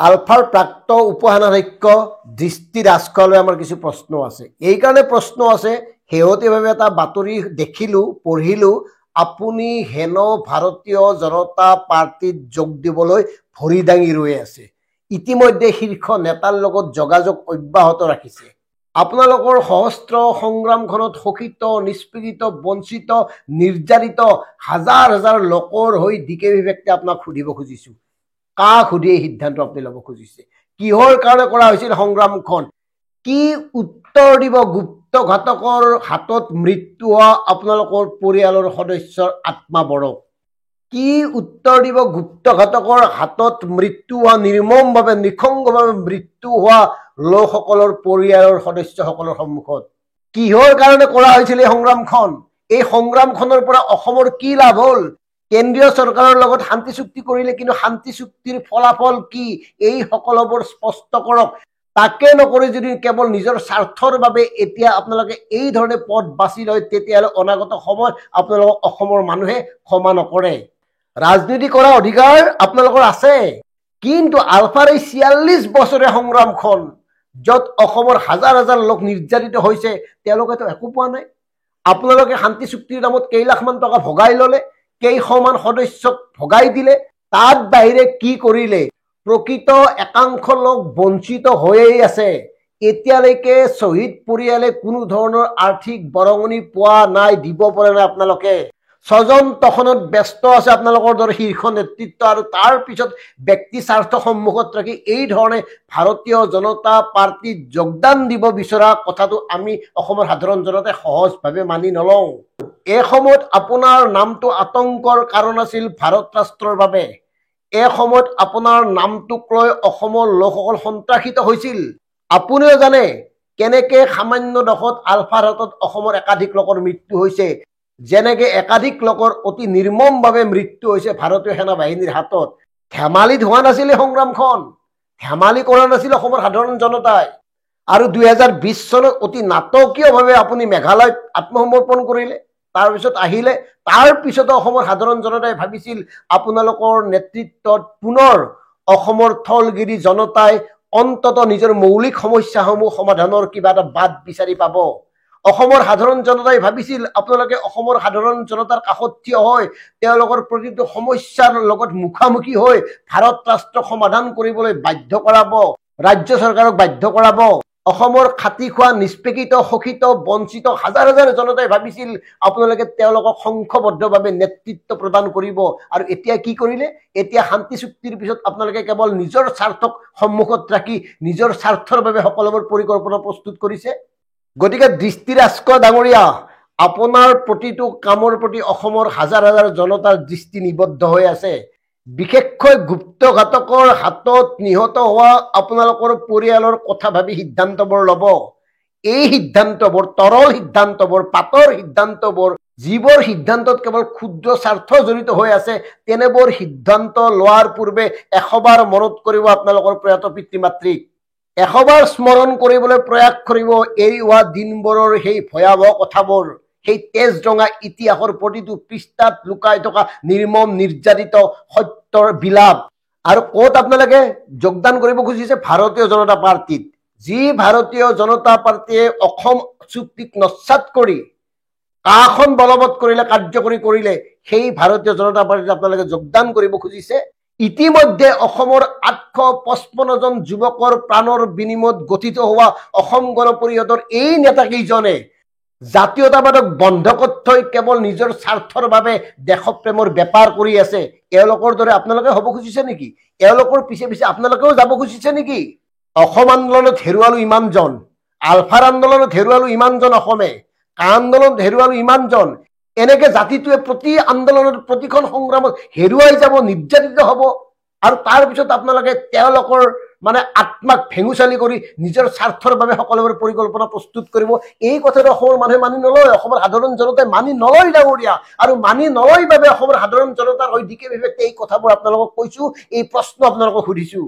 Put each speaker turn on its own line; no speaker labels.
আলফাৰ প্ৰাপ্ত উপহানাধ্যক্ষ দৃষ্টি ৰাজখোৱালৈ আমাৰ কিছু প্ৰশ্ন আছে। এই কাৰণে প্ৰশ্ন আছে, শেহতীয়াভাৱে এটা বাতৰি দেখিলোঁ, পঢ়িলোঁ, আপুনি হেন ভাৰতীয় জনতা পাৰ্টিত যোগ দিবলৈ ভৰি দাঙি ৰৈ আছে। ইতিমধ্যে শীৰ্ষ নেতাৰ লগত যোগাযোগ অব্যাহত ৰাখিছে। আপোনালোকৰ সহস্ৰ সংগ্ৰামখনত শোষিত, নিষ্পীড়িত, বঞ্চিত, নিৰ্যাতিত হাজাৰ হাজাৰ লোকৰ হৈ ডিকে বিবেকে আপোনাক সুধিব খুজিছোঁ, কাক সুধি এই সিদ্ধান্ত আপুনি ল'ব খুজিছে? কিহৰ কাৰণে কৰা হৈছিল সংগ্ৰামখন? কি উত্তৰ দিব গুপ্তঘাতকৰ হাতত মৃত্যু হোৱা আপোনালোকৰ পৰিয়ালৰ সদস্যৰ আত্মাবৰক? কি উত্তৰ দিব গুপ্তঘাতকৰ হাতত মৃত্যু হোৱা, নিৰ্মমভাৱে নিঃসংগভাৱে মৃত্যু হোৱা লোকসকলৰ পৰিয়ালৰ সদস্যসকলৰ সন্মুখত? কিহৰ কাৰণে কৰা হৈছিল এই সংগ্ৰামখন? এই সংগ্ৰামখনৰ পৰা অসমৰ কি লাভ হ'ল? কেন্দ্ৰীয় চৰকাৰৰ লগত শান্তি চুক্তি কৰিলে, কিন্তু শান্তি চুক্তিৰ ফলাফল কি এই সকলোবোৰ স্পষ্ট কৰক। তাকে নকৰি যদি কেৱল নিজৰ স্বাৰ্থৰ বাবে এতিয়া আপোনালোকে এই ধৰণে পথ বাছি লয়, তেতিয়াহ'লে অনাগত সময়ত আপোনালোকক অসমৰ মানুহে ক্ষমা নকৰে। ৰাজনীতি কৰা অধিকাৰ আপোনালোকৰ আছে, কিন্তু আলফাৰ এই ৪৬ বছৰীয়া সংগ্ৰামখন য'ত অসমৰ হাজাৰ হাজাৰ লোক নিৰ্যাতিত হৈছে, তেওঁলোকেতো একো পোৱা নাই। আপোনালোকে শান্তি চুক্তিৰ নামত কেইলাখমান টকা ভগাই ল'লে, কেইশমান সদস্যক ভগাই দিলে, তাত বাহিৰে কি কৰিলে? প্ৰকৃত একাংশ লোক বঞ্চিত হৈয়ে আছে। এতিয়ালৈকে শ্বহীদ পৰিয়ালে কোনো ধৰণৰ আৰ্থিক বৰঙণি পোৱা নাই, দিব পৰা নাই। আপোনালোকে স্বজন তখনত ব্যস্ত আছে আপোনালোকৰ দৰে শীৰ্ষ নেতৃত্ব, আৰু তাৰ পিছত ব্যক্তি স্বাৰ্থ সন্মুখত ৰাখি এই ধৰণে ভাৰতীয় জনতা পাৰ্টিত যোগদান দিব বিচৰা কথাটো আমি অসমৰ সাধাৰণ জনতাই সহজভাৱে মানি নলওঁ। এই সময়ত আপোনাৰ নামটো আতংকৰ কাৰণ আছিল ভাৰত ৰাষ্ট্ৰৰ বাবে। এই সময়ত আপোনাৰ নামটোক লৈ অসমৰ লোকসকল সন্ত্ৰাসিত হৈছিল। আপুনিও জানে কেনেকে সামান্য দোষত আলফাৰ হাতত অসমৰ একাধিক লোকৰ মৃত্যু হৈছে, যেনেকে একাধিক লোকৰ অতি নিৰ্মমভাৱে মৃত্যু হৈছে ভাৰতীয় সেনা বাহিনীৰ হাতত। ধেমালিত হোৱা নাছিল এই সংগ্ৰামখন, ধেমালি কৰা নাছিল অসমৰ সাধাৰণ জনতাই। আৰু ২০২০ চনত অতি নাটকীয়ভাৱে আপুনি মেঘালয়ত আত্মসমৰ্পণ কৰিলে, তাৰপিছত আহিলে। তাৰ পিছতো অসমৰ সাধাৰণ জনতাই ভাবিছিল আপোনালোকৰ নেতৃত্বত পুনৰ অসমৰ থলগিৰি জনতাই অন্তত নিজৰ মৌলিক সমস্যাসমূহ সমাধানৰ কিবা এটা বাট বিচাৰি পাব। অসমৰ সাধাৰণ জনতাই ভাবিছিল আপোনালোকে অসমৰ সাধাৰণ জনতাৰ কাষত থিয় হৈ তেওঁলোকৰ প্ৰতিটো সমস্যাৰ লগত মুখামুখি হৈ ভাৰত ৰাষ্ট্ৰক সমাধান কৰিবলৈ বাধ্য কৰাব, ৰাজ্য চৰকাৰক বাধ্য কৰাব। অসমৰ খাটি খোৱা, নিষ্পেষিত, শোষিত, বঞ্চিত হাজাৰ হাজাৰ জনতাই ভাবিছিল আপোনালোকে তেওঁলোকক সংঘবদ্ধভাৱে নেতৃত্ব প্ৰদান কৰিব। আৰু এতিয়া কি কৰিলে? এতিয়া শান্তি চুক্তিৰ পিছত আপোনালোকে কেৱল নিজৰ স্বাৰ্থক সন্মুখত ৰাখি নিজৰ স্বাৰ্থৰ বাবে সকলোবোৰ পৰিকল্পনা প্ৰস্তুত কৰিছে। গতিকে দৃষ্টি ৰাজখোৱা ডাঙৰীয়া, আপোনাৰ প্ৰতিটো কামৰ প্ৰতি অসমৰ হাজাৰ হাজাৰ জনতাৰ দৃষ্টি নিবদ্ধ হৈ আছে। বিশেষকৈ গুপ্তঘাতকৰ হাতত নিহত হোৱা আপোনালোকৰ পৰিয়ালৰ কথা ভাবি সিদ্ধান্তবোৰ ল'ব। এই সিদ্ধান্তবোৰ, তৰল সিদ্ধান্তবোৰ, পাতৰ সিদ্ধান্তবোৰ, যিবোৰ সিদ্ধান্তত কেৱল ক্ষুদ্ৰ স্বাৰ্থ জড়িত হৈ আছে, তেনেবোৰ সিদ্ধান্ত লোৱাৰ পূৰ্বে ১০০বাৰ মনত কৰিব আপোনালোকৰ প্ৰয়াত পিতৃ মাতৃক। ১০০বাৰ স্মৰণ কৰিবলৈ প্ৰয়াস কৰিব এৰি হোৱা দিনবোৰৰ সেই ভয়াৱহ কথাবোৰ, সেই তেজ ৰঙা ইতিহাসৰ প্ৰতিটো পৃষ্ঠাত লুকাই থকা নিৰ্মম নিৰ্যাতিত সত্যৰ বিলাপ। আৰু ক'ত আপোনালোকে যোগদান কৰিব খুজিছে? ভাৰতীয় জনতা পাৰ্টিত। যি ভাৰতীয় জনতা পাৰ্টিয়ে অসম চুক্তিক নস্যাৎ কৰি কাখন বলবৎ কৰিলে, কাৰ্যকৰী কৰিলে, সেই ভাৰতীয় জনতা পাৰ্টিত আপোনালোকে যোগদান কৰিব খুজিছে। ইতিমধ্যে অসমৰ ৮৫৫ জন যুৱকৰ প্ৰাণৰ বিনিময়ত গঠিত হোৱা অসম গণ পৰিষদৰ এই নেতাকেইজনে জাতীয়তাবাদক বন্ধকত থৈ কেৱল নিজৰ স্বাৰ্থৰ বাবে দেশপ্ৰেমৰ বেপাৰ কৰি আছে। এওঁলোকৰ দৰে আপোনালোকে হ'ব খুজিছে নেকি? এওঁলোকৰ পিছে পিছে আপোনালোকেও যাব খুজিছে নেকি? অসম আন্দোলনত হেৰুৱালো ইমানজন, আলফাৰ আন্দোলনত হেৰুৱালো ইমানজন অসমে, কা আন্দোলনত হেৰুৱালো ইমানজন। এনেকে জাতিটোৱে প্ৰতি আন্দোলনত, প্ৰতিখন সংগ্ৰামত হেৰুৱাই যাব, নিৰ্যাতিত হ'ব। আৰু তাৰপিছত আপোনালোকে তেওঁলোকৰ আত্মাক ভেঙুচালি কৰি নিজৰ স্বাৰ্থৰ বাবে সকলোবোৰ পৰিকল্পনা প্ৰস্তুত কৰিব। এই কথাটো অসমৰ মানুহে মানি নলয়, অসমৰ সাধাৰণ জনতাই মানি নলয় ডাঙৰীয়া। আৰু মানি নলয় বাবে অসমৰ সাধাৰণ জনতাৰ হৈ ডিকে বিবেকে এই কথাবোৰ আপোনালোকক কৈছো, এই প্ৰশ্ন আপোনালোকক সুধিছো।